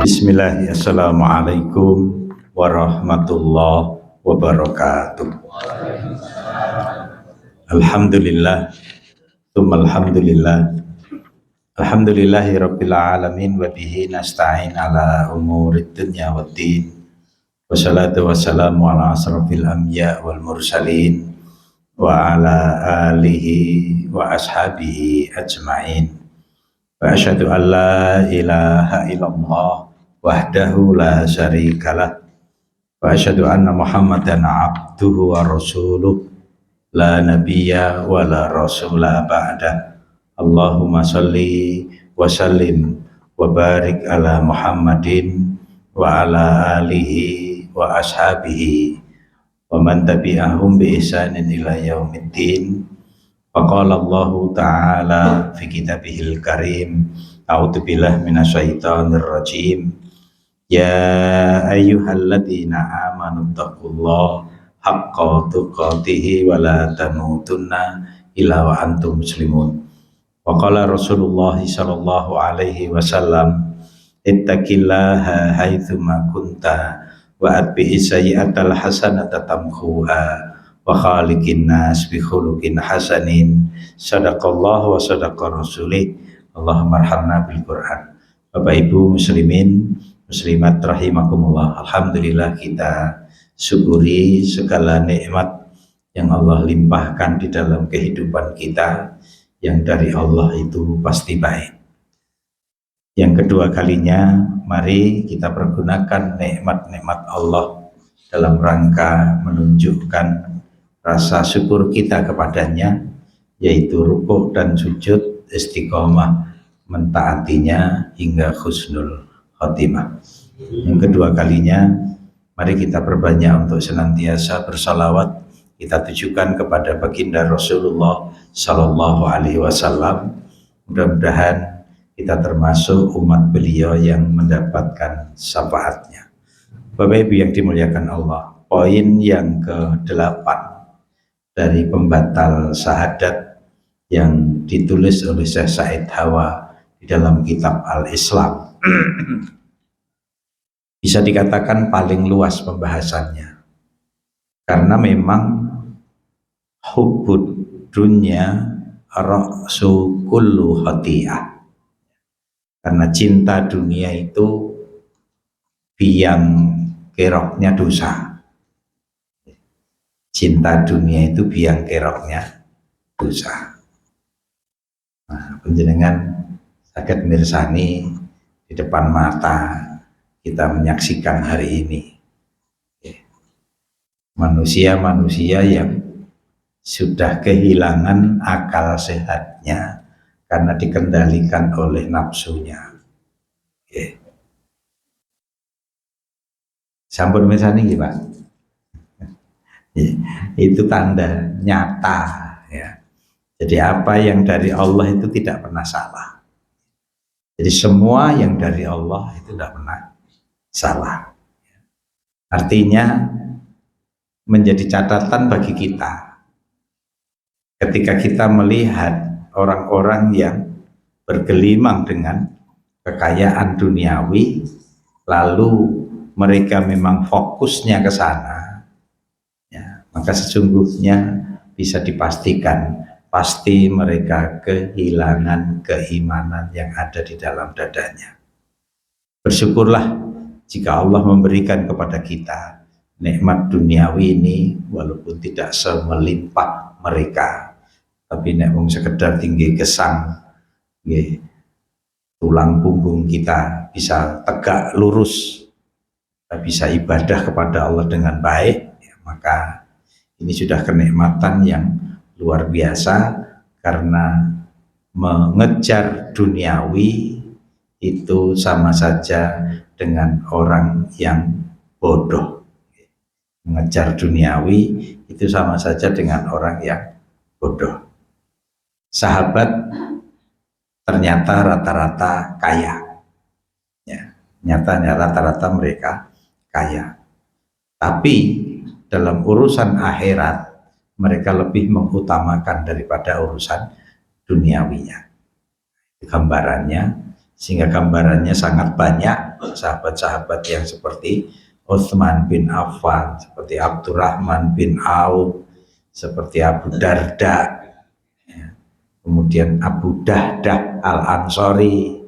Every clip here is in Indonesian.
Bismillah, Assalamualaikum warahmatullahi wabarakatuh. Alhamdulillah, alhamdulillah, alhamdulillahi rabbil alamin wa bihi nasta'in ala umurid dunya waddin. Wassalatu wassalamu ala asrafil anbiya wal mursalin wa ala alihi wa ashabihi ajma'in. Wa asyhadu an la ilaha illallah wahdahu la syarikalah wa asyhadu anna Muhammadan abduhu wa rasuluh la nabiyya wa la rasula ba'da. Allahumma salli wa sallim wa barik ala Muhammadin wa ala alihi wa ashabihi wa man tabi'ahum bi ihsanin ila yaumiddin. Faqala Allah Ta'ala fi kitabihil karim, a'udzu billahi minasyaitonir rajim. Ya ayyuhalladzina amanu taqullaha haqqa tuqatih wa la tamutunna illa wa antum muslimun. Wa qala Rasulullah sallallahu alaihi wasallam, ittaqillaha haitsu ma kunta wa atbi'is sayyi'atal hasanata tamhuha wa khaliqin nas bi khuluqin hasanin. Sadaqallahu wa sadaqa rasulih. Allahumma arhamna bil Qur'an. Bapak Ibu muslimin muslimat rahimakumullah, alhamdulillah kita syukuri segala nikmat yang Allah limpahkan di dalam kehidupan kita, yang dari Allah itu pasti baik. Yang kedua kalinya, mari kita pergunakan nikmat-nikmat Allah dalam rangka menunjukkan rasa syukur kita kepadanya, yaitu rukuk dan sujud, istiqomah mentaatinya hingga husnul khotimah. Yang kedua kalinya, mari kita perbanyak untuk senantiasa bersalawat kita tujukan kepada baginda Rasulullah Sallallahu Alaihi Wasallam. Mudah-mudahan kita termasuk umat beliau yang mendapatkan syafaatnya. Bapak Ibu yang dimuliakan Allah, poin yang ke-8 dari pembatal syahadat yang ditulis oleh Syekh Said Hawa di dalam kitab Al-Islam bisa dikatakan paling luas pembahasannya, karena memang hubbud dunya ra'su kullu khati'ah, karena cinta dunia itu biang keroknya dosa. Cinta dunia itu biang keroknya dosa. Nah, panjenengan saged mirsani di depan mata kita menyaksikan hari ini manusia-manusia yang sudah kehilangan akal sehatnya karena dikendalikan oleh nafsunya. Sampun mirsani nggih, Pak? Itu tanda nyata ya. Jadi apa yang dari Allah itu tidak pernah salah. Jadi semua yang dari Allah itu tidak pernah salah. Artinya menjadi catatan bagi kita ketika kita melihat orang-orang yang bergelimang dengan kekayaan duniawi, lalu mereka memang fokusnya ke sana, maka sesungguhnya bisa dipastikan pasti mereka kehilangan keimanan yang ada di dalam dadanya. Bersyukurlah jika Allah memberikan kepada kita nikmat duniawi ini, walaupun tidak semelimpah mereka, tapi nek wong sekedar tinggi gesang, tulang punggung kita bisa tegak lurus, kita bisa ibadah kepada Allah dengan baik, maka ini sudah kenikmatan yang luar biasa, karena mengejar duniawi itu sama saja dengan orang yang bodoh. Mengejar duniawi itu sama saja dengan orang yang bodoh. Sahabat ternyata rata-rata kaya, nyatanya rata-rata mereka kaya, tapi dalam urusan akhirat mereka lebih mengutamakan daripada urusan duniawinya. Gambarannya sehingga gambarannya sangat banyak sahabat-sahabat yang seperti Utsman bin Affan, seperti Abdurrahman bin Auf, seperti Abu Darda, ya. Kemudian Abu Dahdah Al-Ansori,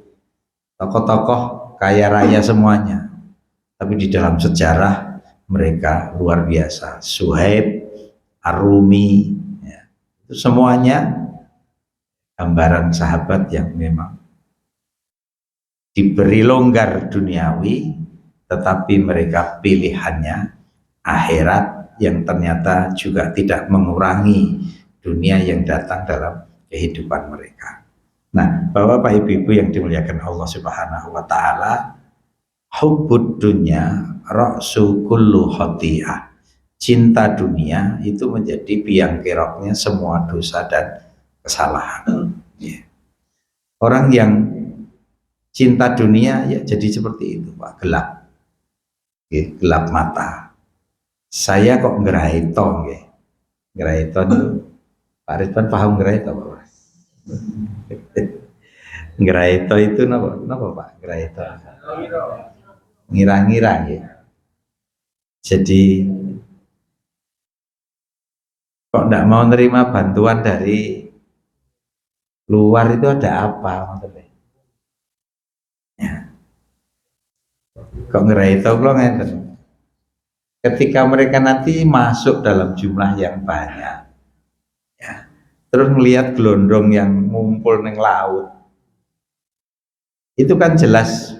tokoh-tokoh kaya raya semuanya, tapi di dalam sejarah mereka luar biasa. Suhaib, Ar-Rumi, ya. Itu semuanya gambaran sahabat yang memang diberi longgar duniawi, tetapi mereka pilihannya akhirat yang ternyata juga tidak mengurangi dunia yang datang dalam kehidupan mereka. Nah, Bapak Ibu yang dimuliakan Allah Subhanahu wa taala, hubbud dunya ra'su kullu khati'ah. Cinta dunia itu menjadi biang keroknya semua dosa dan kesalahan. Ya. Orang yang cinta dunia ya jadi seperti itu, Pak, gelap. Ya, gelap mata. Saya kok ngeraito nggih. Ngeraito itu Pak Ridwan paham ngeraito, Pak? Ngeraito itu napa Pak? Ngeraito. Ngira-ngira ya. Jadi kok enggak mau nerima bantuan dari luar itu ada apa maksudnya? Ya. Kok ngeraito kula ngeten. Ketika mereka nanti masuk dalam jumlah yang banyak, ya, terus melihat gelondong yang ngumpul neng laut, itu kan jelas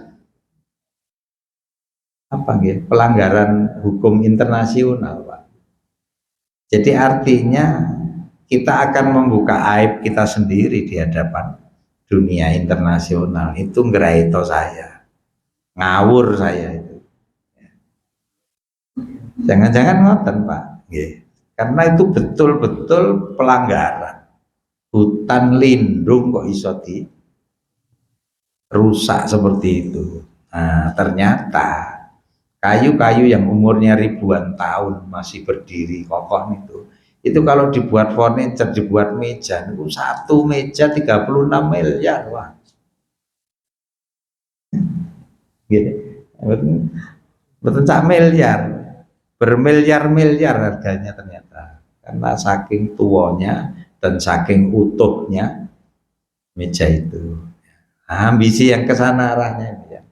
apa gitu, pelanggaran hukum internasional, Pak. Jadi artinya kita akan membuka aib kita sendiri di hadapan dunia internasional. Itu ngeraito saya, ngawur saya itu. Jangan-jangan ngoten, Pak. Karena itu betul-betul pelanggaran. Hutan lindung kok iso rusak seperti itu. Nah, ternyata kayu-kayu yang umurnya ribuan tahun masih berdiri kokoh itu kalau dibuat furniture, dibuat meja, itu satu meja 36 miliar, wah. Betul sak miliar, bermiliar-miliar harganya ternyata, karena saking tuanya dan saking utuhnya meja itu. Nah, ambisi yang kesana arahnya ya.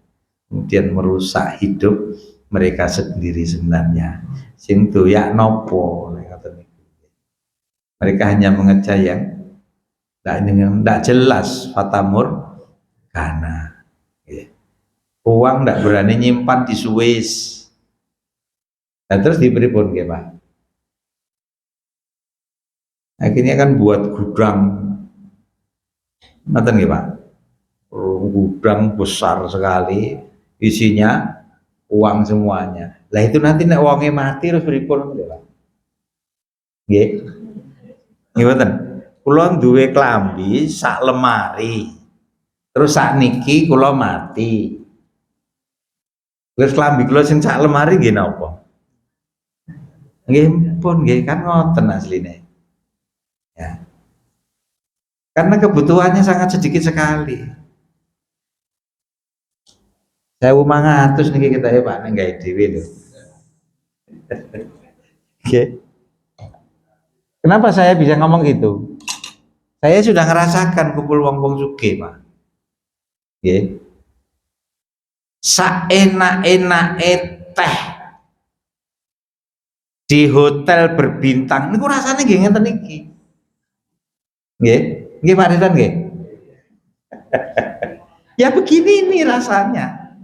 Kemudian merusak hidup mereka sendiri sebenarnya. Sing doyak nopo, mereka hanya mengejar yang tidak jelas, fatamur karena uang tidak berani nyimpan di Swiss. Nah, terus diberi pun Pak. Akhirnya kan buat gudang, nonton Pak, gudang besar sekali, isinya uang semuanya. Lah itu nanti nek uangnya mati terus pripun Pak? Nggih. Nggih, kula duwe klambi sak lemari. Terus sak niki kula mati. Terus klambi kula sing sak lemari nggih napa? Nggih pun nggih kan ngoten asline. Ya. Karena kebutuhannya sangat sedikit sekali. 1.500 niki kita ya Pak nang gawe dhewe lho. Oke. Kenapa saya bisa ngomong gitu? Saya sudah ngerasakan kumpul wong-wong sugih, Pak. Nggih. Saenak-enake teh di hotel berbintang niku rasanya nggih ngeten iki. Nggih. Nggih Pak Ridwan nggih. Ya begini ini rasanya.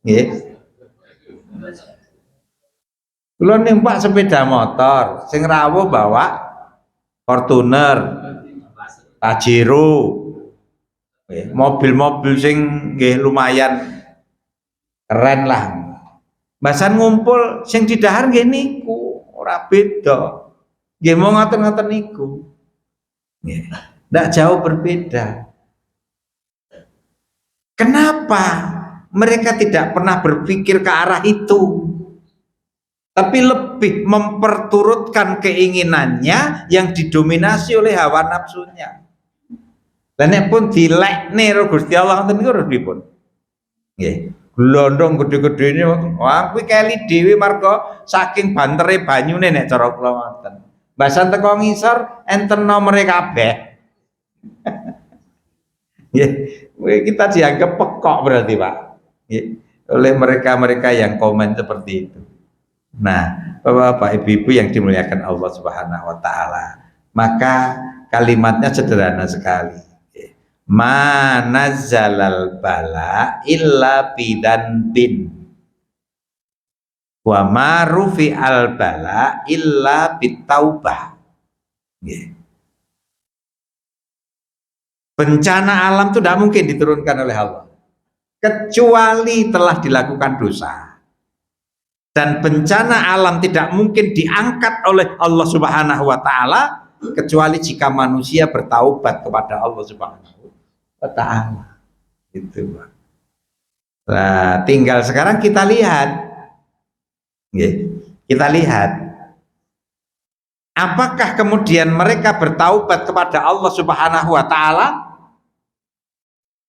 Nggih. Kula numpak sepeda motor, sing rawuh bawa Fortuner, Pajero, mobil-mobil sing nggih lumayan keren lah. Basan ngumpul sing didahar nggih niku, ora beda. Nggih mau ngoten-ngoten niku. Nggih. Ndak jauh berbeda. Kenapa mereka tidak pernah berpikir ke arah itu? Tapi lebih memperturutkan keinginannya yang didominasi oleh hawa nafsunya. Lan nek pun dilekne karo Gusti Allah ngoten niku harus pripun? Nggih. Glondong gede-gedene wah kuwi keli dhewe marga saking bantere banyune nek cara kula ngoten. Basan teko ngisor enten nomere kabeh. Nggih, kita dianggap pekok berarti, Pak. Nggih, oleh mereka-mereka yang komen seperti itu. Nah, Bapak Ibu yang dimuliakan Allah Subhanahu wa taala, maka kalimatnya sederhana sekali. Ma nazzalal bala illa bidanbin wa ma rufi'al bala illa bitaubah. Bencana alam itu tidak mungkin diturunkan oleh Allah kecuali telah dilakukan dosa. Dan bencana alam tidak mungkin diangkat oleh Allah Subhanahu wa taala kecuali jika manusia bertaubat kepada Allah Subhanahu wa taala. Itu, Pak. Nah, tinggal sekarang kita lihat. Kita lihat apakah kemudian mereka bertaubat kepada Allah Subhanahu wa taala?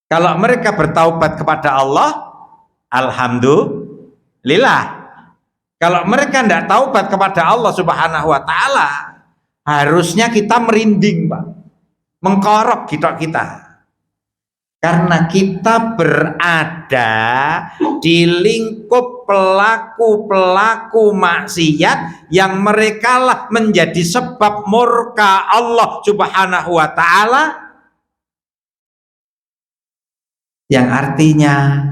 Kalau mereka bertaubat kepada Allah, alhamdulillah. Kalau mereka tidak taubat kepada Allah Subhanahu wa taala, harusnya kita merinding, Pak. Mengkorok kita. Karena kita berada di lingkup pelaku-pelaku maksiat yang merekalah menjadi sebab murka Allah Subhanahu wa taala, yang artinya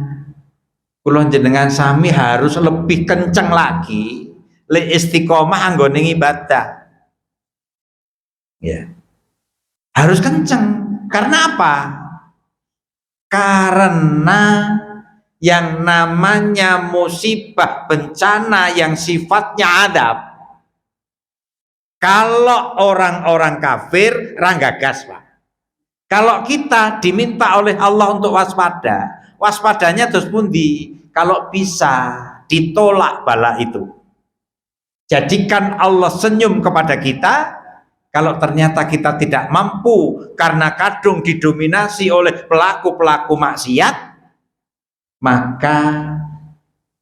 kula jenengan sami harus lebih kenceng lagi le istiqomah anggone ibadah. Ya. Harus kenceng. Karena apa? Karena yang namanya musibah bencana yang sifatnya adab, kalau orang-orang kafir ranggagas, Pak. Kalau kita diminta oleh Allah untuk waspada, waspadanya terus pundi? Kalau bisa ditolak bala itu, jadikan Allah senyum kepada kita. Kalau ternyata kita tidak mampu karena kadung didominasi oleh pelaku-pelaku maksiat, maka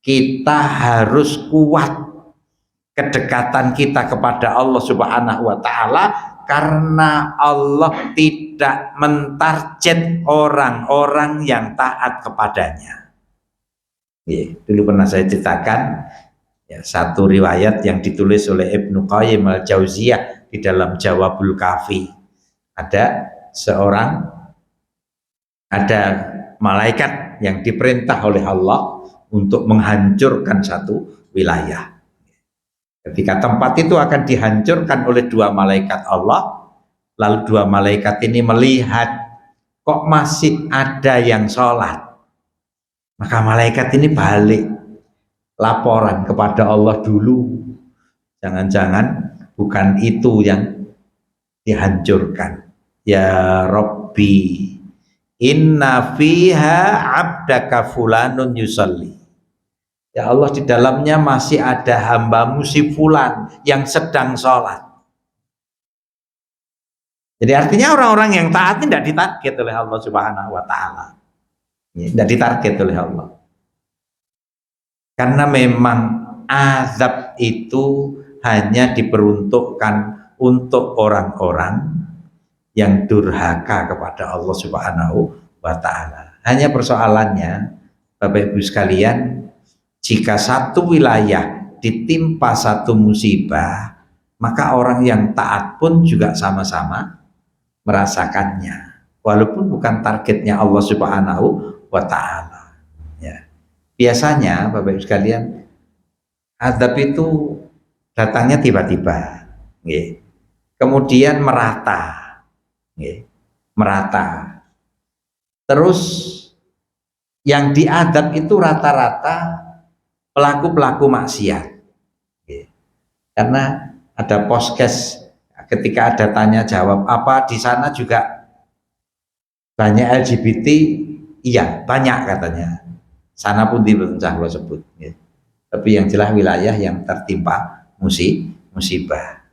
kita harus kuat kedekatan kita kepada Allah Subhanahu wa taala, karena Allah tidak mentarget orang-orang yang taat kepadanya. Dulu pernah saya ceritakan satu riwayat yang ditulis oleh Ibnu Qayyim al-Jauziyah di dalam Jawabul Kafi. Ada malaikat yang diperintah oleh Allah untuk menghancurkan satu wilayah. Ketika tempat itu akan dihancurkan oleh dua malaikat Allah, lalu dua malaikat ini melihat kok masih ada yang sholat, maka malaikat ini balik laporan kepada Allah dulu, jangan-jangan bukan itu yang dihancurkan. Ya Rabbi, inna fiha abdaka fulanun yusalli. Ya Allah, di dalamnya masih ada hambamu si fulan yang sedang sholat. Jadi artinya orang-orang yang taat ini tidak ditarget oleh Allah Subhanahu wa taala. Tidak ditarget oleh Allah. Karena memang azab itu hanya diperuntukkan untuk orang-orang yang durhaka kepada Allah Subhanahu wa taala. Hanya persoalannya, Bapak Ibu sekalian, jika satu wilayah ditimpa satu musibah, maka orang yang taat pun juga sama-sama merasakannya, walaupun bukan targetnya Allah Subhanahu wa taala. Biasanya Bapak Ibu sekalian, azab itu datangnya tiba-tiba, kemudian merata, terus yang diadab itu rata-rata pelaku-pelaku maksiat, karena ada podcast, ketika ada tanya jawab, apa di sana juga banyak LGBT? Iya, banyak katanya. Sana pun dibencah lo sebut, tapi yang jelas wilayah yang tertimpa musibah.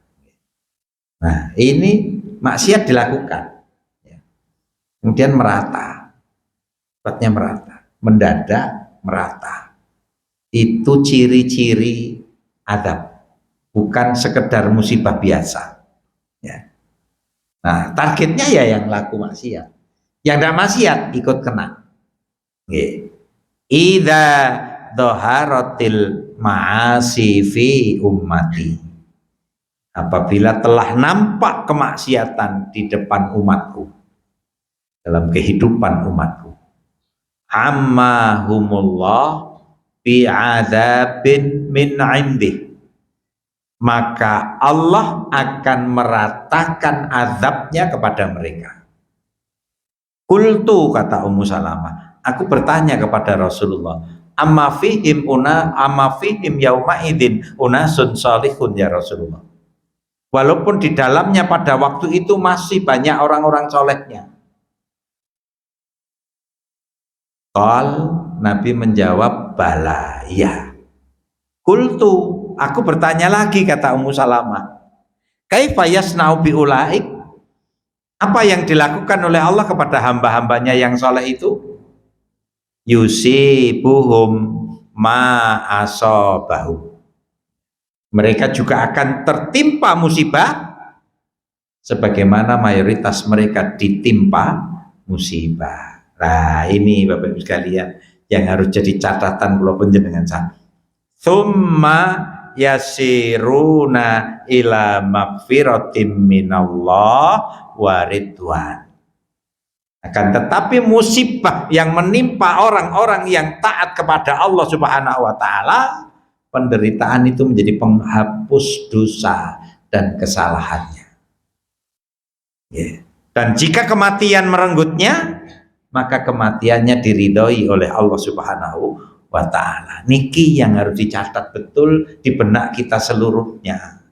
Nah, ini maksiat dilakukan. kemudian merata, sifatnya merata, mendadak merata. Itu ciri-ciri adab, bukan sekedar musibah biasa. Ya. Nah, targetnya ya yang laku maksiat, yang tidak maksiat ikut kena. Idza dhaharatil ma'asi fi ummati, apabila telah nampak kemaksiatan di depan umatku, dalam kehidupan umatku, ammahumullah bi'adzabin min indih, maka Allah akan meratakan azabnya kepada mereka. Kultu, kata Ummu Salamah, aku bertanya kepada Rasulullah, amma fihim yauma idzin unasun salihun ya Rasulullah, walaupun di dalamnya pada waktu itu masih banyak orang-orang solehnya. Qal, Nabi menjawab, bala, ya. Kultu, aku bertanya lagi, kata Ummu Salamah, kaifa yasna'u biulaik, apa yang dilakukan oleh Allah kepada hamba-hambanya yang soleh itu? Yusibuhum ma asobahu, mereka juga akan tertimpa musibah sebagaimana mayoritas mereka ditimpa musibah. Nah, ini Bapak Ibu sekalian yang harus jadi catatan kalau panjenengan saya. Tsumma yasiruna ila magfiratim minallah wa ridwan. Akan tetapi musibah yang menimpa orang-orang yang taat kepada Allah Subhanahu wa taala, penderitaan itu menjadi penghapus dosa dan kesalahannya. Dan jika kematian merenggutnya, maka kematiannya diridhoi oleh Allah Subhanahu wa taala. Niki yang harus dicatat betul di benak kita seluruhnya.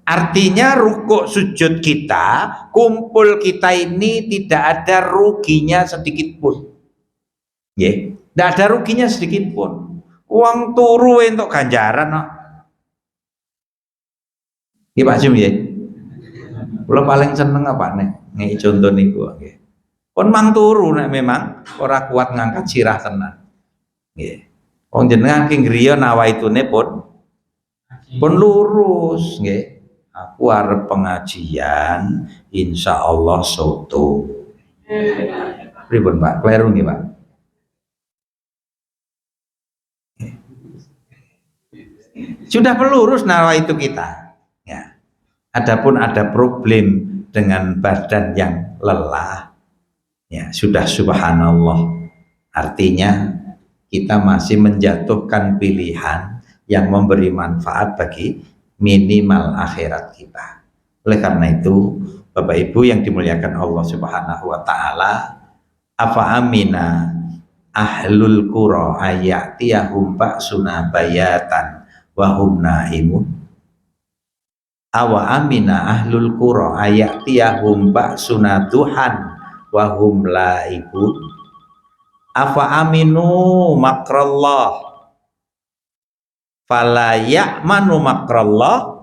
Artinya rukuk sujud kita, kumpul kita ini tidak ada ruginya sedikit pun. Tidak ada ruginya sedikit pun. Uang turu untuk ganjaran. Ya Pak Jum ya. Kalau paling seneng apa nih? Nih contoh niku. Pun mang turu nek memang ora kuat ngangkat sirah tenan. Nggih. Wong jenengan ki griya nawaitune pun lurus nggih. Aku arep pengajian insyaallah soto. Pripun Pak? Kleru nggih Pak? Sudah pelurus nawaitu kita. Ya. Adapun ada problem dengan badan yang lelah, ya sudah subhanallah, artinya kita masih menjatuhkan pilihan yang memberi manfaat bagi minimal akhirat kita. Oleh karena itu Bapak Ibu yang dimuliakan Allah Subhanahu wa taala, afa amina ahlul qura ayatiyahum ba'suna bayatan wa hum naimun, awa amina ahlul qura ayatiyahum ba'suna duhan wa hum laibun, afa aminu makrallah fala ya'manu makrallah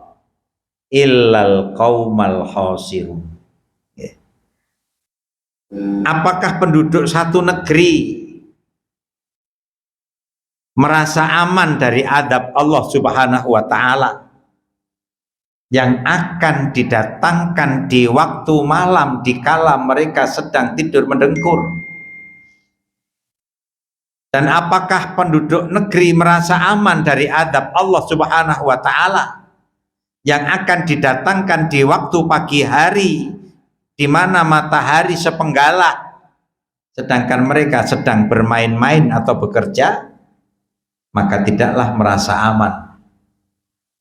illal qaumal khasirun. Apakah penduduk satu negeri merasa aman dari adab Allah Subhanahu wa taala yang akan didatangkan di waktu malam dikala mereka sedang tidur mendengkur? Dan apakah penduduk negeri merasa aman dari adab Allah Subhanahu wa taala yang akan didatangkan di waktu pagi hari di mana matahari sepenggalah sedangkan mereka sedang bermain-main atau bekerja? Maka tidaklah merasa aman.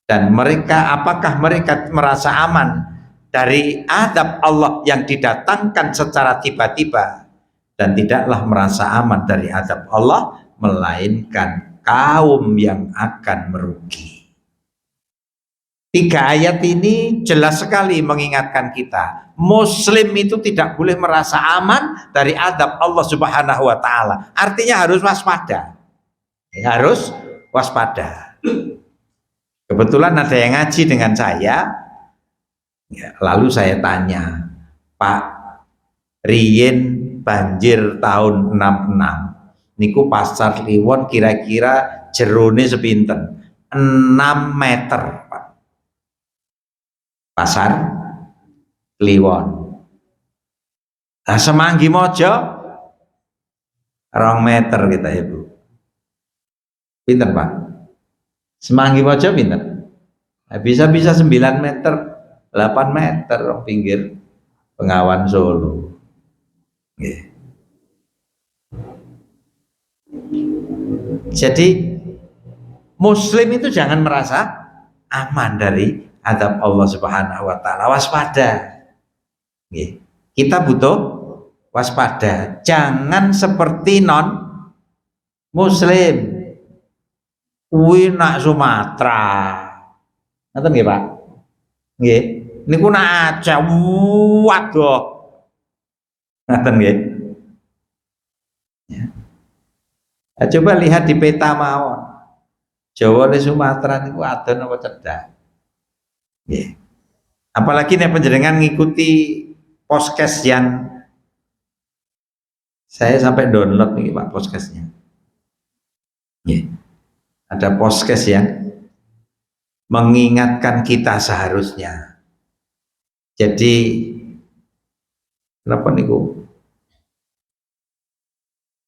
Dan mereka, apakah mereka merasa aman dari adab Allah yang didatangkan secara tiba-tiba? Dan tidaklah merasa aman dari adab Allah, melainkan kaum yang akan merugi. 3 ayat ini jelas sekali mengingatkan kita, Muslim itu tidak boleh merasa aman dari adab Allah Subhanahu wa taala. Artinya harus waspada. Harus waspada. Kebetulan ada yang ngaji dengan saya, ya, lalu saya tanya, Pak, riyen banjir tahun 66 niku pasar Kliwon kira-kira jerone sepinten 6 meter Pak. Pasar Kliwon. Nah, Semanggi Mojo 2 meter kita Ibu. Pinten Pak? Semanggi Mojo pinten? Nah, bisa 9 meter, 8 meter pinggir Bengawan Solo. Jadi Muslim itu jangan merasa aman dari azab Allah Subhanahu wa taala. Waspada. Kita butuh waspada. Jangan seperti non Muslim. Kuwi nak Sumatera. Ngoten nggih, Pak? Nggih. Niku nak Aceh. Waduh. Ngoten nggih. Ya. Nah, coba lihat di peta mawon. Jawa dan Sumatera niku adon apa cedak. Nggih. Apalagi nek panjenengan ngikuti podcast yang saya sampai download nih Pak podcastnya. Yeah. Ada podcast yang mengingatkan kita seharusnya. Jadi kenapa niku?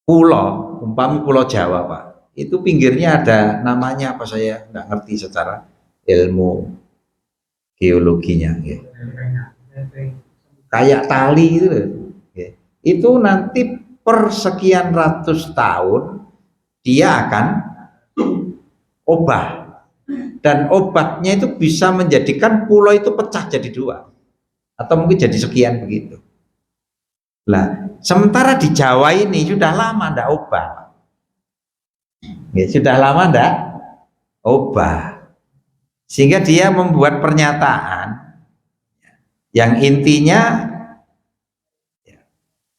Pulau, umpami Pulau Jawa Pak, itu pinggirnya ada namanya apa saya nggak ngerti secara ilmu geologinya. Yeah. Kayak tali itu, yeah. Itu nanti per sekian ratus tahun dia akan obah dan obatnya itu bisa menjadikan pulau itu pecah jadi 2 atau mungkin jadi sekian begitu. Lah, sementara di Jawa ini sudah lama ndak obah. Ya, sudah lama ndak obah. Sehingga dia membuat pernyataan yang intinya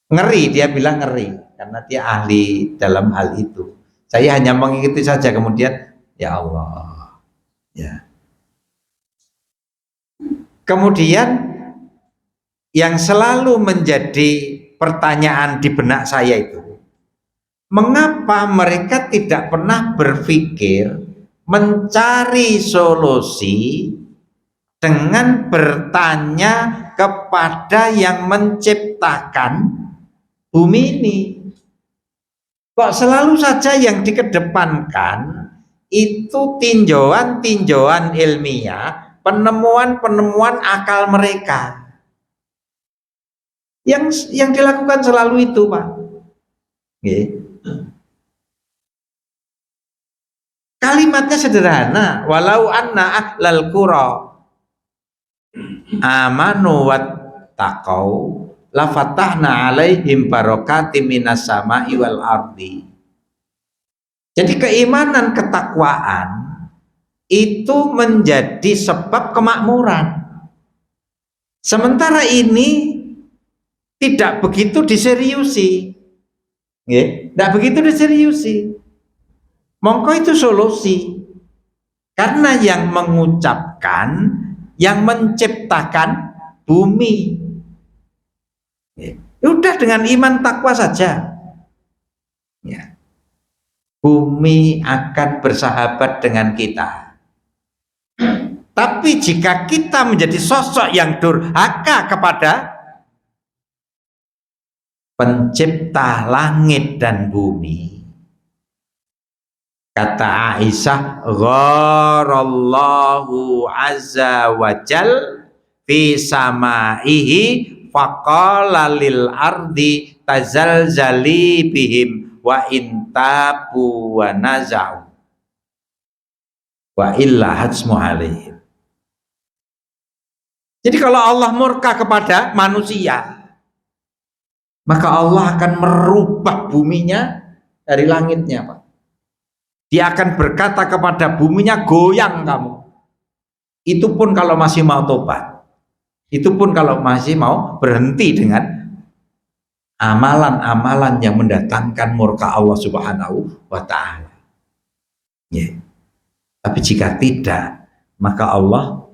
ngeri, dia bilang ngeri karena dia ahli dalam hal itu. Saya hanya mengikuti saja, kemudian ya Allah ya. Kemudian yang selalu menjadi pertanyaan di benak saya itu, mengapa mereka tidak pernah berpikir mencari solusi dengan bertanya kepada yang menciptakan bumi ini? Kok selalu saja yang dikedepankan itu tinjauan-tinjauan ilmiah, penemuan-penemuan akal mereka. Yang dilakukan selalu itu, Pak. Kalimatnya sederhana, walau anna ahlal qura amanu wattaqau la fatahna alaihim barokati minas sama'i wal ardi. Jadi keimanan, ketakwaan itu menjadi sebab kemakmuran. Sementara ini tidak begitu diseriusi. Tidak begitu diseriusi. Mongko itu solusi. Karena yang mengucapkan, yang menciptakan bumi. Udah dengan iman takwa saja. Ya. Bumi akan bersahabat dengan kita. Tapi jika kita menjadi sosok yang durhaka kepada pencipta langit dan bumi, kata Aisyah, gharallahu azza wa jal fi samaihi faqala lil ardi tazalzali bihim wa intabu wa nazau wa illa hatsmu alaihim. Jadi kalau Allah murka kepada manusia, maka Allah akan merubah buminya dari langitnya, Pak. Dia akan berkata kepada buminya, goyang kamu. Itu pun kalau masih mau tobat. Itu pun kalau masih mau berhenti dengan amalan-amalan yang mendatangkan murka Allah Subhanahu wa ta'ala. Tapi jika tidak, maka Allah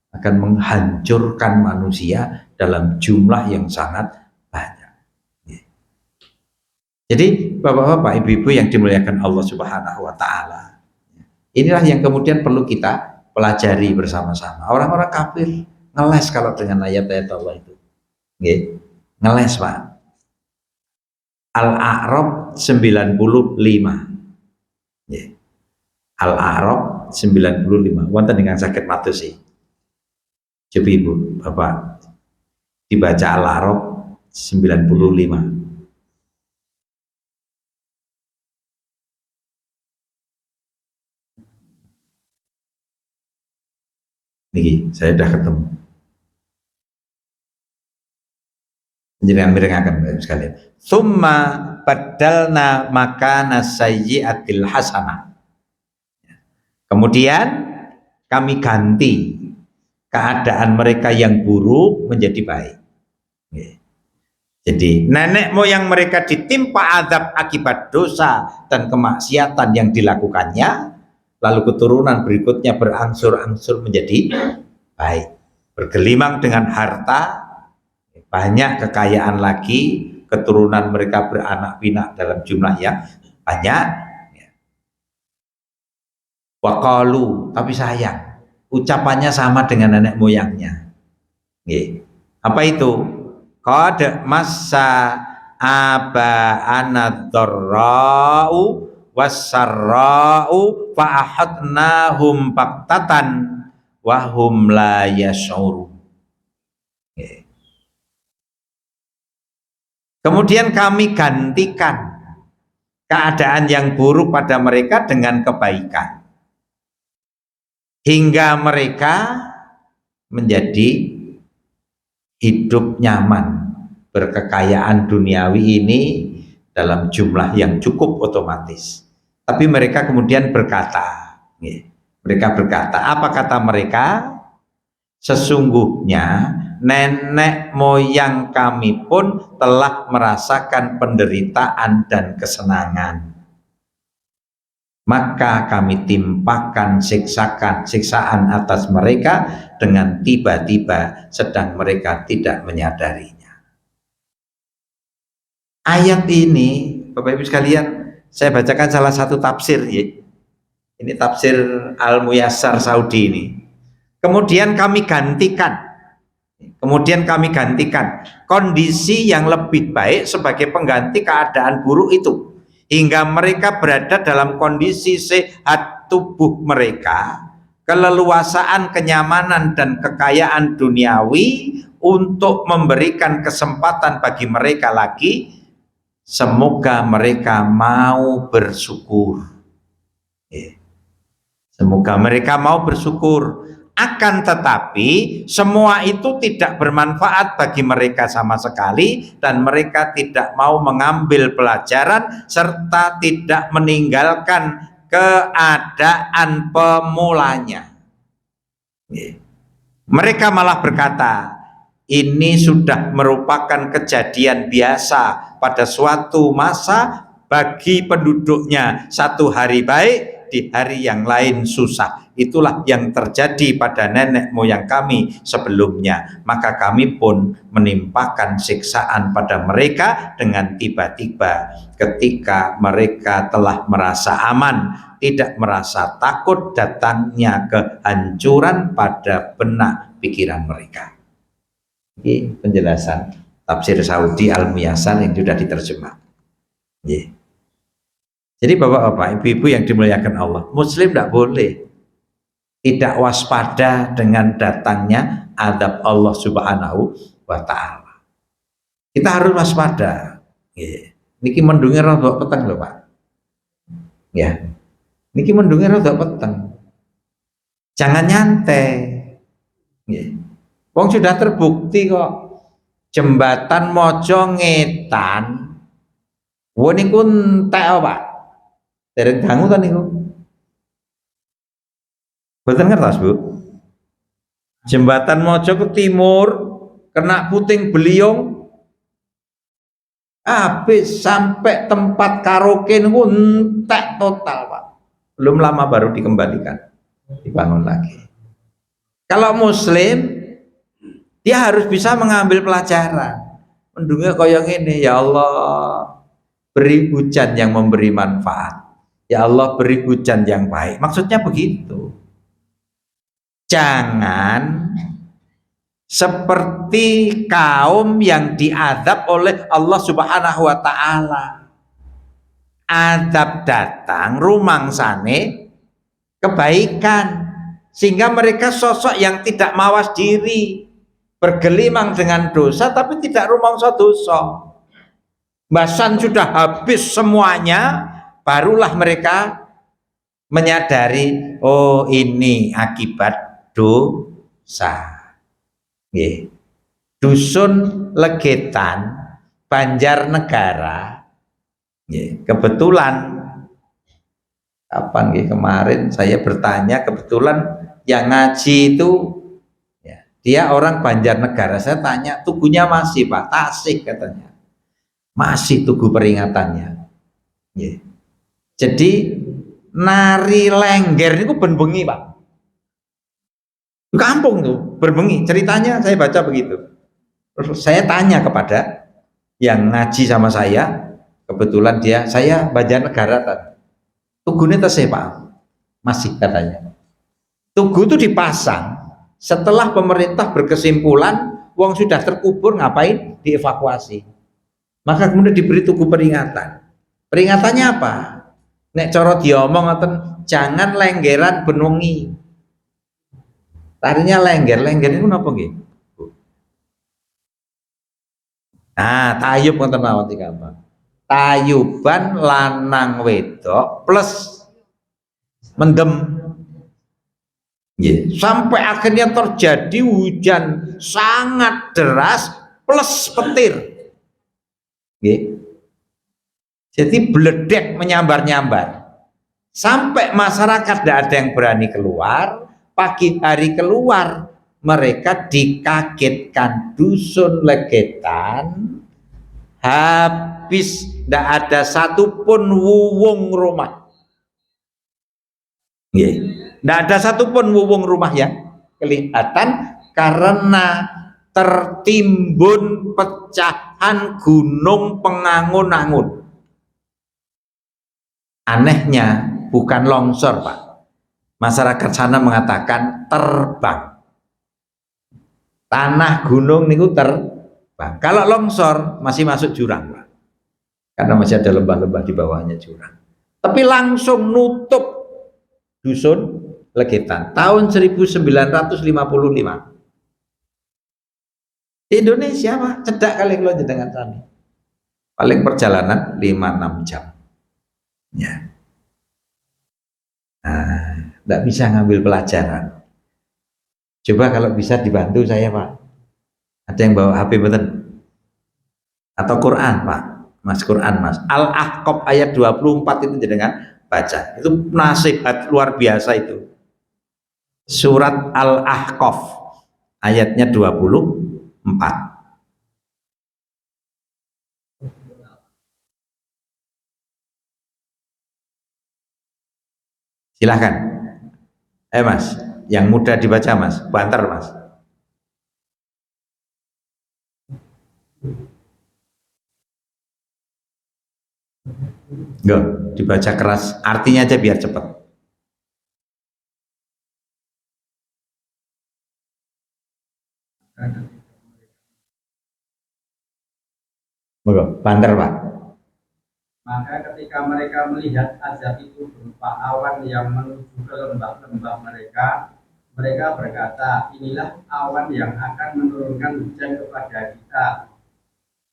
akan menghancurkan manusia dalam jumlah yang sangat banyak. Jadi bapak-bapak, ibu-ibu yang dimuliakan Allah Subhanahu wa taala, inilah yang kemudian perlu kita pelajari bersama-sama. Orang-orang kafir ngeles kalau dengan ayat-ayat Allah itu. Nggih. Ngeles, Pak. Al-A'raf 95. Nggih. Al-A'raf 95. Wonten dengan sakit matus sih. Coba Ibu, Bapak dibaca Al-A'raf 95. Niki, saya sudah ketemu. Jangan mirengaken Bapak sekalian. Tsumma badalna makana sayyi'atil hasanah. Kemudian kami ganti keadaan mereka yang buruk menjadi baik. Jadi nenek moyang mereka ditimpa azab akibat dosa dan kemaksiatan yang dilakukannya, lalu keturunan berikutnya berangsur-angsur menjadi baik, bergelimang dengan harta, banyak kekayaan lagi, keturunan mereka beranak pinak dalam jumlah yang banyak. Waqalu, tapi sayang, ucapannya sama dengan nenek moyangnya. Apa itu? Qad massa aba anadharra'u wasarra'u fa'ahadnahum baktatan wahum la yash'urun. Kemudian kami gantikan keadaan yang buruk pada mereka dengan kebaikan, hingga mereka menjadi hidup nyaman, berkekayaan duniawi ini dalam jumlah yang cukup otomatis. Tapi mereka kemudian berkata, apa kata mereka? Sesungguhnya nenek moyang kami pun telah merasakan penderitaan dan kesenangan, maka kami timpakan siksaan atas mereka dengan tiba-tiba, sedang mereka tidak menyadarinya. Ayat ini, Bapak Ibu sekalian, saya bacakan salah satu tafsir ya. Ini tafsir Al-Muyassar Saudi ini. Kemudian kami gantikan kondisi yang lebih baik sebagai pengganti keadaan buruk itu, hingga mereka berada dalam kondisi sehat tubuh mereka, keleluasaan, kenyamanan, dan kekayaan duniawi untuk memberikan kesempatan bagi mereka lagi. Semoga mereka mau bersyukur. Semoga mereka mau bersyukur. Akan tetapi semua itu tidak bermanfaat bagi mereka sama sekali, dan mereka tidak mau mengambil pelajaran serta tidak meninggalkan keadaan pemulanya. Mereka malah berkata, ini sudah merupakan kejadian biasa pada suatu masa bagi penduduknya, satu hari baik, di hari yang lain susah. Itulah yang terjadi pada nenek moyang kami sebelumnya, maka kami pun menimpakan siksaan pada mereka dengan tiba-tiba ketika mereka telah merasa aman, tidak merasa takut datangnya kehancuran pada benak pikiran mereka. Ini penjelasan tafsir Saudi Al-Muyassar yang sudah diterjemah. Jadi bapak-bapak, ibu-ibu yang dimuliakan Allah, muslim tidak boleh tidak waspada dengan datangnya azab Allah Subhanahu wa ta'ala. Kita harus waspada. Niki mendungi rodok peteng loh Pak. Ya, niki mendungi rodok peteng. Jangan nyantai. Wong sudah terbukti kok, jembatan Mojo Ngetan niku entek Pak. Dereng dangu kan niku. Boten ngertos, Bu. Jembatan Mojo ke timur kena puting beliung, habis sampai tempat karaoke niku entek total, Pak. Belum lama baru dikembalikan, dibangun lagi. Kalau muslim, dia harus bisa mengambil pelajaran. Mendunge kaya ngene, ya Allah, beri hujan yang memberi manfaat. Ya Allah, beri hujan yang baik. Maksudnya begitu. Jangan seperti kaum yang diazab oleh Allah Subhanahu wa taala. Azab datang rumangsane kebaikan, sehingga mereka sosok yang tidak mawas diri, bergelimang dengan dosa tapi tidak rumangsa dosa. Basan sudah habis semuanya, barulah mereka menyadari, oh ini akibat dosa. Dusun Legetan, Banjarnegara. Kebetulan kapan kemarin saya bertanya, kebetulan yang ngaji itu dia orang Banjarnegara. Saya tanya, tugunya masih Pak? Tasik katanya. Masih tugu peringatannya. Jadi nari lengger itu ben bengi Pak. Di kampung tuh berbengi. Ceritanya saya baca begitu. Terus saya tanya kepada yang ngaji sama saya, kebetulan saya Banjarnegara tadi. Tugune tesih Pak? Masih katanya. Tugu itu dipasang setelah pemerintah berkesimpulan wong sudah terkubur, ngapain dievakuasi. Maka kemudian diberi tugu peringatan. Peringatannya apa? Nek coro diomong ngoten, jangan lenggeran benungi. Tarinya lengger itu napa nggih? Nah, tayub ngoten mawon iki gampang. Tayuban lanang wedok plus mendem. Sampai akhirnya terjadi hujan sangat deras plus petir. Jadi beledek menyambar-nyambar sampai masyarakat tidak ada yang berani keluar. Pagi hari keluar, mereka dikagetkan. Dusun Legetan habis, tidak ada satupun wuwung rumah. Tidak ada satupun wuwung rumah yang kelihatan karena tertimbun pecahan gunung pengangun-angun. Anehnya bukan longsor Pak. Masyarakat sana mengatakan terbang. Tanah gunung niku terbang. Kalau longsor masih masuk jurang Pak. Karena masih ada lembah-lembah di bawahnya jurang. Tapi langsung nutup dusun Legetan tahun 1955. Di Indonesia Pak, cedak kali kalau dengan sami. Paling perjalanan 5-6 jam. Ya. Nah, tidak bisa ngambil pelajaran. Coba kalau bisa dibantu saya Pak. Ada yang bawa HP betul? Atau Quran Pak? Mas Quran Mas. Al-Ahqaf ayat 24 itu jenengan baca. Itu nasihat luar biasa itu. Surat Al-Ahqaf ayatnya 24. Silahkan. Mas, yang mudah dibaca Mas, banter Mas. Enggak, dibaca keras, artinya aja biar cepat. Banter Pak. Maka ketika mereka melihat azab itu berupa awan yang menuju ke lembah-lembah mereka, mereka berkata, inilah awan yang akan menurunkan hujan kepada kita.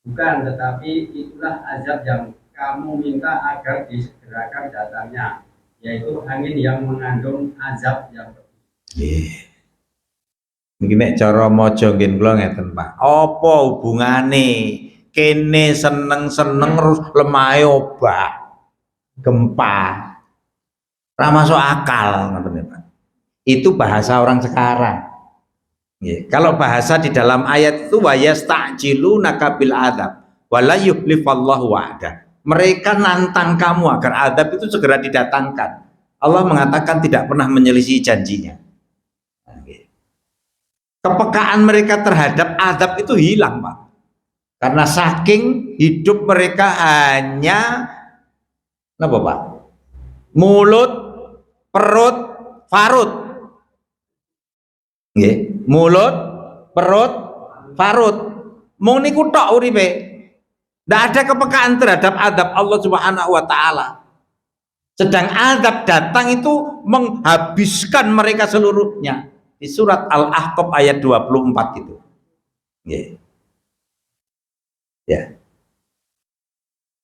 Bukan, tetapi itulah azab yang kamu minta agar disegerakan datangnya, yaitu angin yang mengandung azab yang pedih. Niki nek cara maca nggih kula ngeten Pak. Apa hubungane kene seneng-seneng terus lemahe obah gempa? Ora masuk akal ngoten Pak. Itu bahasa orang sekarang. Kalau bahasa di dalam ayat itu wa yasta'jilunaka bil adzab wa la yukhlifallahu wa'dah. Mereka nantang kamu agar azab itu segera didatangkan. Allah mengatakan tidak pernah menyelisih janjinya. Kepekaan mereka terhadap azab itu hilang Pak, karena saking hidup mereka hanya apa Pak? Mulut, perut, farut. Nggih, mulut, perut, farut. Mung niku tok uripe. Ndak ada kepekaan terhadap adab Allah Subhanahu wa taala. Sedang adab datang itu menghabiskan mereka seluruhnya. Di surat Al-Ahqaf ayat 24 itu. Nggih. Ya.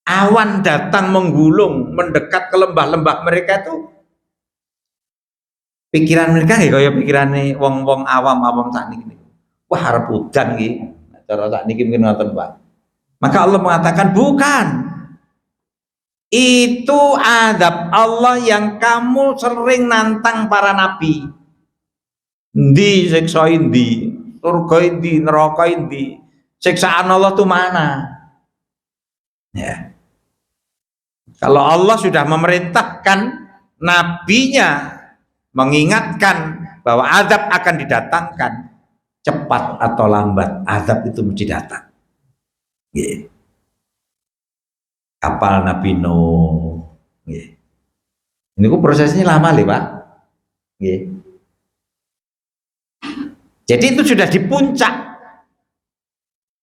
Awan datang menggulung, mendekat ke lembah-lembah mereka itu pikiran mereka ya kaya pikirane wong-wong awam sakniki. Wah arep udan iki. Cara sakniki mungkin ngoten, Pak. Maka Allah mengatakan bukan. Itu adab Allah yang kamu sering nantang para nabi. Ndi siksa ndi, surga ndi, neraka ndi. Siksaan Allah itu mana? Ya. Kalau Allah sudah memerintahkan nabinya mengingatkan bahwa azab akan didatangkan, cepat atau lambat azab itu mesti datang. Yeah. Kapal Nabi Nuh. Yeah. Ini kok prosesnya lama nih Pak. Yeah. Jadi itu sudah di puncak.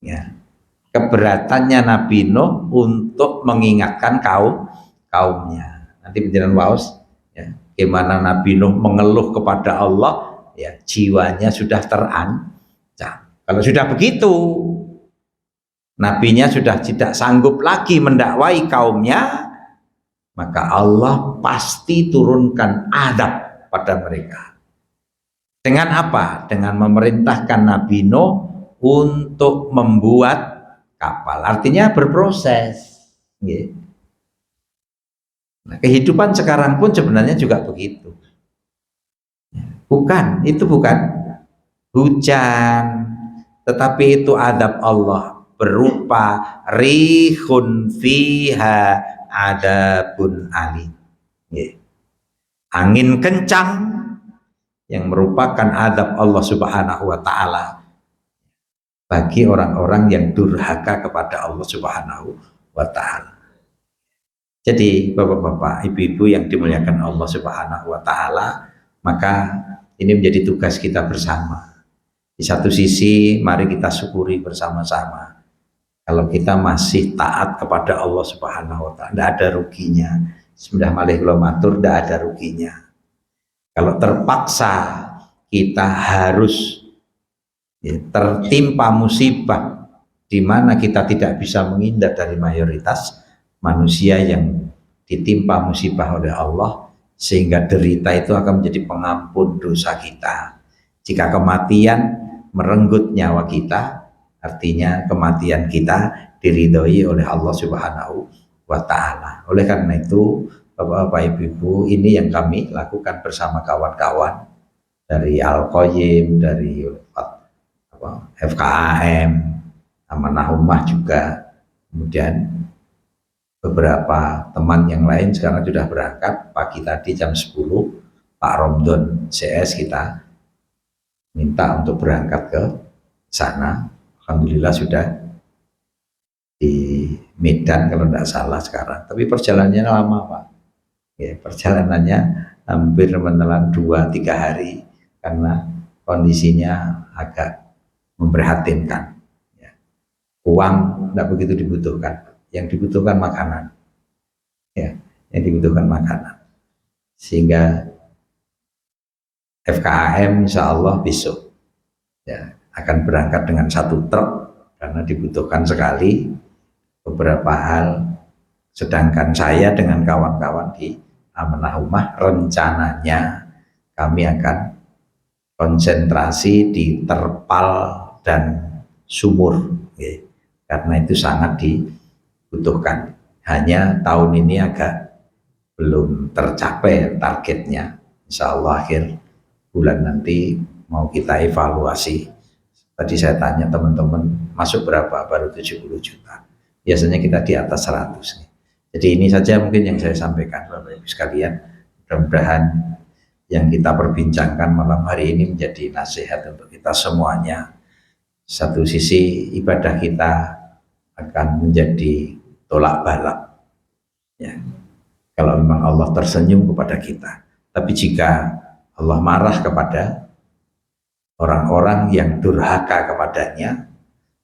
Ya. Keberatannya Nabi Nuh untuk mengingatkan kaumnya. Nanti penjelasan waos ya, gimana Nabi Nuh mengeluh kepada Allah, ya jiwanya sudah terancam. Kalau sudah begitu, nabinya sudah tidak sanggup lagi mendakwai kaumnya, maka Allah pasti turunkan adab pada mereka. Dengan apa? Dengan memerintahkan Nabi Nuh untuk membuat kapal, artinya berproses. Nah, kehidupan sekarang pun sebenarnya juga begitu. Itu bukan hujan, tetapi itu adab Allah berupa rihun fiha adabun alim. Angin kencang yang merupakan adab Allah Subhanahu wa taala bagi orang-orang yang durhaka kepada Allah Subhanahu wa taala. Jadi Bapak-bapak, Ibu-ibu yang dimuliakan Allah Subhanahu wa taala, maka ini menjadi tugas kita bersama. Di satu sisi mari kita syukuri bersama-sama. Kalau kita masih taat kepada Allah Subhanahu wa taala, tidak ada ruginya. Sudah malih kula matur, tidak ada ruginya. Kalau terpaksa kita harus tertimpa musibah di mana kita tidak bisa menghindar dari mayoritas manusia yang ditimpa musibah oleh Allah, sehingga derita itu akan menjadi pengampun dosa kita. Jika kematian merenggut nyawa kita, artinya kematian kita diridhoi oleh Allah Subhanahu wa taala. Oleh karena itu, Bapak-bapak, Ibu-ibu, ini yang kami lakukan bersama kawan-kawan dari Al-Qayyim, dari FKAM, Amanah Ummah juga, kemudian beberapa teman yang lain sekarang sudah berangkat. Pagi tadi jam 10 Pak Romdon CS kita minta untuk berangkat ke sana. Alhamdulillah sudah di Medan kalau tidak salah sekarang, tapi perjalanannya lama Pak ya, perjalanannya hampir menelan 2-3 hari karena kondisinya agak memprihatinkan ya. Uang tidak begitu dibutuhkan, yang dibutuhkan makanan ya, yang dibutuhkan makanan, sehingga FKAM insya Allah besok ya akan berangkat dengan 1 truk karena dibutuhkan sekali beberapa hal. Sedangkan saya dengan kawan-kawan di Amanah Ummah rencananya kami akan konsentrasi di terpal dan sumur ya, karena itu sangat dibutuhkan. Hanya tahun ini agak belum tercapai targetnya. Insya Allah akhir bulan nanti mau kita evaluasi. Tadi saya tanya teman-teman, masuk berapa? Baru 70 juta. Biasanya kita di atas 100. Jadi ini saja mungkin yang saya sampaikan Bapak Ibu sekalian. Mudah-mudahan yang kita perbincangkan malam hari ini menjadi nasihat untuk kita semuanya. Satu sisi ibadah kita akan menjadi tolak balak. Ya. Kalau memang Allah tersenyum kepada kita. Tapi jika Allah marah kepada orang-orang yang durhaka kepadanya,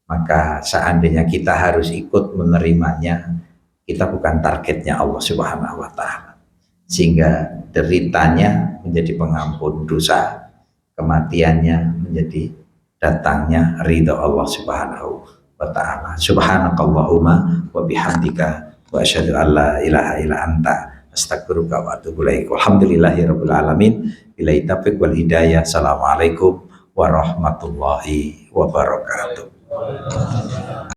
maka seandainya kita harus ikut menerimanya, kita bukan targetnya Allah Subhanahu wa Ta'ala. Sehingga deritanya menjadi pengampun dosa, kematiannya menjadi datangnya ridha Allah Subhanahu wa Ta'ala. Subhanakallahumma wa bihamdika wa asyhadu an la ilaha illa anta astaghfiruka wa atubu ilaik. Walhamdulillahirabbil alamin. Billahi taufiq wal hidayah. Assalamualaikum warahmatullahi wabarakatuh.